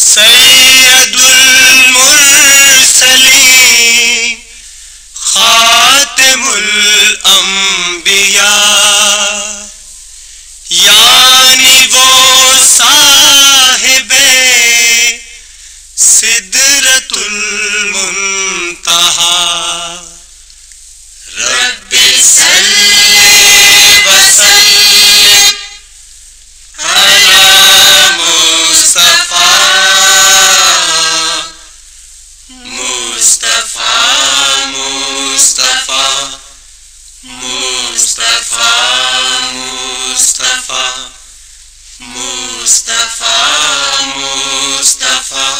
سید المرسلین خاتم الانبیاء، یعنی وہ صاحب سدرۃ المنتہا، رب صلی وسلم علی مصطفیٰ، مصطفیٰ مصطفیٰ مصطفیٰ مصطفیٰ مصطفیٰ مصطفیٰ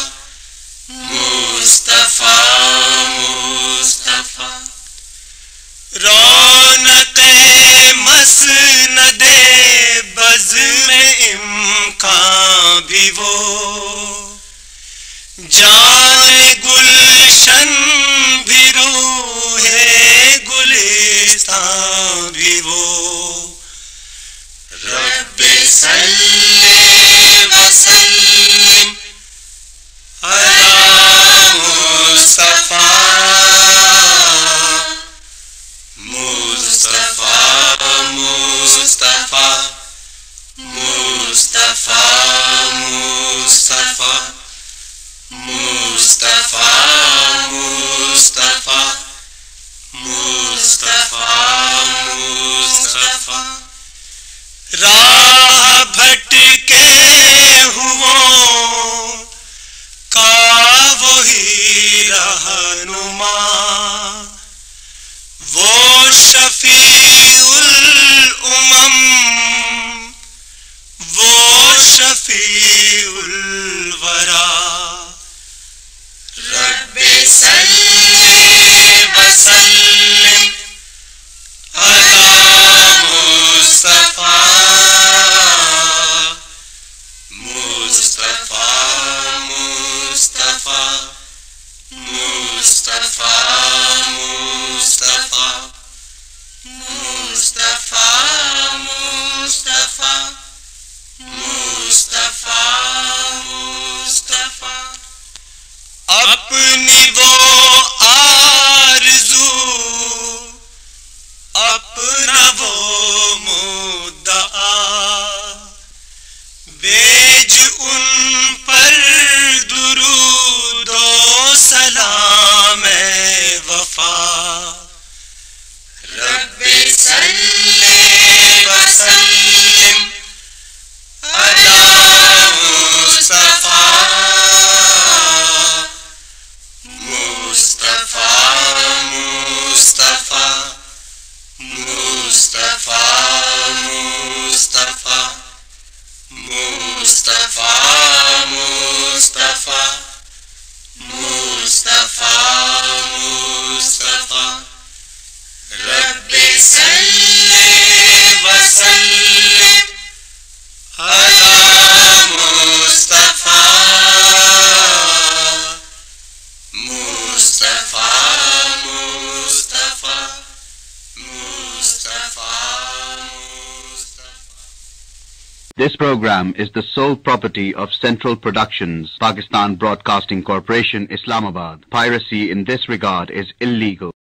مصطفیٰ مصطفیٰ، رونق مسند بزم امکان بھی وہ، جان گلشن بھی روح گلستان بھی وہ، رب صلی وسلم علی مصطفیٰ، مصطفیٰ مصطفیٰ مصطفیٰ مصطفیٰ مصطفیٰ مصطفیٰ مصطفیٰ مصطفیٰ، راہ بھٹکے ہوں کا وہی رہنما، وہ شفیع الامم، وہ شفیع الورا، رب صلی وسلم علی مصطفیٰ، مصطفیٰ مصطفیٰ مصطفیٰ مصطفیٰ مصطفیٰ مصطفیٰ مصطفیٰ مصطفیٰ، اپنی وہ آرزو اپنا وہ مدعا، بیج ان پر درود و سلام وفا، رب صلی وسلم علی مصطفیٰ، مصطفیٰ مصطفیٰ مصطفیٰ مصطفیٰ مصطفیٰ مصطفیٰ مصطفیٰ مصطفیٰ، رب صلی وسلم علی مصطفیٰ، Mustafa Mustafa Mustafa Mustafa. This program is the sole property of Central Productions, Pakistan Broadcasting Corporation, Islamabad. Piracy in this regard is illegal.